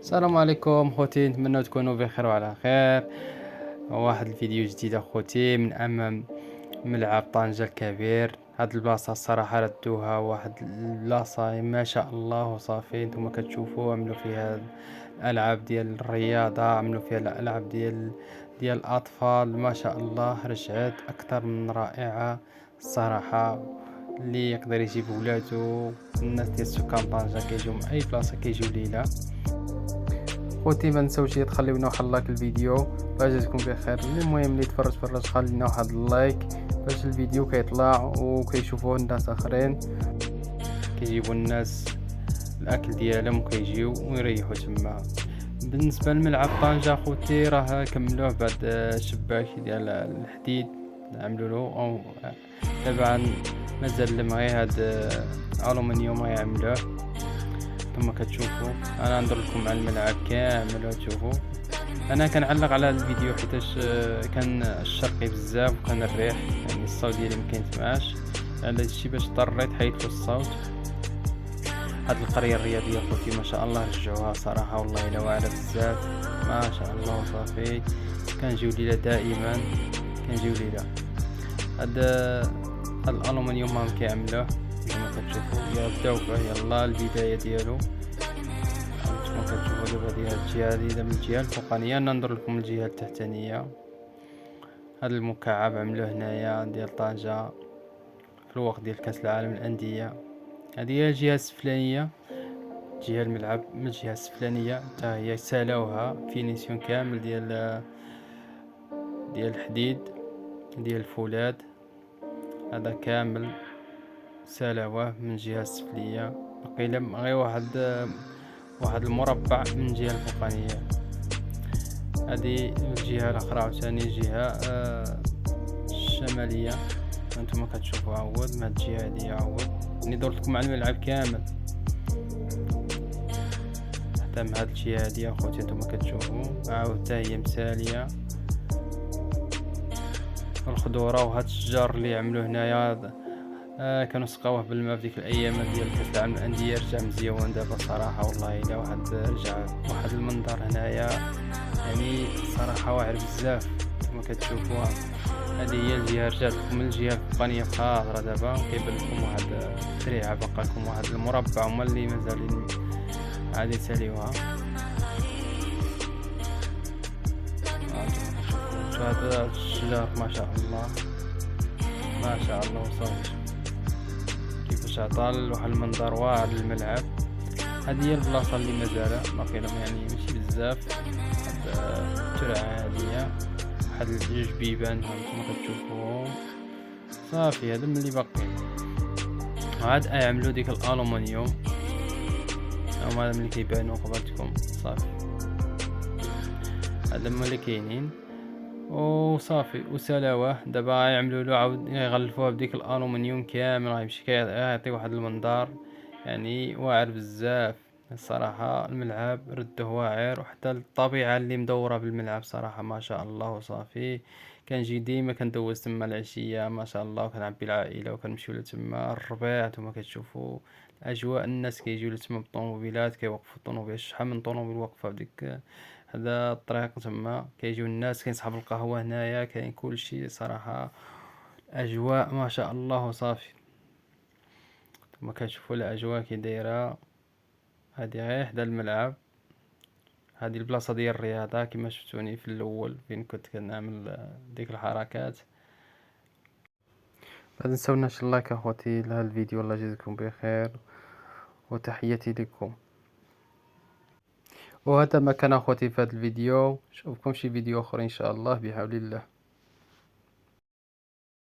السلام عليكم خوتي، نتمنى تكونوا بخير وعلى خير. واحد الفيديو جديد اخوتي من امام ملعب طنجة الكبير. هاد البلاصه الصراحه ردوها واحد البلاصه ما شاء الله وصافي. نتوما كتشوفوا عملوا فيها الالعاب ديال الرياضه، عملوا فيها الالعاب ديال الاطفال. ما شاء الله رجعت اكثر من رائعه الصراحه. اللي يقدر يجيب ولادو، الناس ديال سكان طنجة كيجيو من اي بلاصه كيجيو ليله. خوتي ما نساوش تخليو لنا واحد لايك الفيديو باش تكون بخير. المهم اللي تفرج خلي لنا واحد اللايك باش الفيديو كيطلع وكيشوفوه الناس اخرين، كيجيبوا الناس الاكل ديالهم وكيجيو ويريحوا تما. بالنسبه لملعب طنجة خوتي راه كملوه بعد الشباك ديال الحديد عملوا له او طبعا مازال غير هاد الومنيوم غيعملوه. كما كتشوفوا انا ندير لكم على الملعب كامل وتشوفوا. انا كنعلق على الفيديو حيتاش كان الشرقي بزاف وكان الريح، يعني الصوت ديالي ما كينسمعش. على هادشي باش اضطريت حيدت الصوت. هاد القريه الرياضيه خوتي ما شاء الله رجعوها صراحه، والله الا واعره بزاف ما شاء الله وصافي. كنجيو ليله دائما، كنجيو ليله. هاد الالومنيوم ما كيعملوه كما كتشوفوا. بداو فيه يلا البدايه ديالو. كما كتشوفوا دابا ديال الجهه هذه من الجهه الفوقانيه، ننظر لكم الجهه التحتانيه. هذا المكعب عملوه هنايا ديال طنجة في الوقت ديال كاس العالم للانديه. هذه هي الجهه السفلانيه، جهه الملعب من الجهه السفلانيه حتى هي سالاوها فينيسيون كامل ديال الحديد ديال الفولاذ. هذا كامل سالاوه من الجهه السفليه. بقي غير واحد المربع من الجهه الفوقانيه. هذه الجهه الاخرى عاوتاني جهه الشماليه. انتم كتشوفوا عاود من هاد الجهه هادي عاود. راني درت لكم على الملعب كامل حتى من هاد الجهه هادي اخوتي. انتم كتشوفوا عاود حتى هي مساليه الخضوره. وهاد الشجر اللي عملوه هنايا كانوا سقاوه بالماء في ديك الايام ديال كاس العالم للانديه. رجع مزيون دابا صراحه، والله الا رجع واحد المنظر هنايا يعني صراحه واعر بزاف. كما كتشوفوها هذه هي الجهه. رجعت لكم من الجهه الفوقانيه خضرا. دابا كيبان لكم واحد التريعه، بقى لكم واحد المربع هما اللي مازالين عادي يساليوها. هذا الشجر ما شاء الله ما شاء الله وصافي. كيفاش عطى واحد المنظر واعر للملعب. هذه هي البلاصه اللي مازال باقي لهم يعني ماشي بزاف. هاد الترعه هاديه واحد جوج بيبان كما كتشوفوا صافي. هذا من اللي باقي. عاد يعملوا ديك الالومنيوم هما اللي كيبانوا قبالتكم صافي. هذا هما اللي كاينين وصافي وسلاوه. دابا يعملوا له عاود يغلفوها بديك الالومنيوم كامل، غيمشي كيعطي واحد المنظر يعني واعر بزاف الصراحه. الملعب رده واعر، وحتى الطبيعه اللي مدوره بالملعب صراحه ما شاء الله وصافي. كنجي ديما كندوز تما العشيه ما شاء الله، وكنعبي العائله وكنمشيو لتما الربيع. نتوما كتشوفوا الاجواء، الناس كيجيو لتما بالطوموبيلات، كيوقفوا الطوموبيل. شحال من طوموبيل واقفه بديك هذا الطريق تما. كيجيو الناس، كاين صحاب القهوه هنايا، كاين كلشي صراحه. اجواء ما شاء الله وصافي. كما كتشوفوا الاجواء كي دايره. هذه غير حدا الملعب، هذه البلاصه ديال الرياضه كما شفتوني في الاول فين كنت كنعمل ديك الحركات. ما تنساوناش اللايك اخوتي لهذا الفيديو. الله يجزيكم بخير وتحياتي لكم. وهذا ما كان اخوتي في هذا الفيديو. نشوفكم شي فيديو اخر ان شاء الله بحول الله.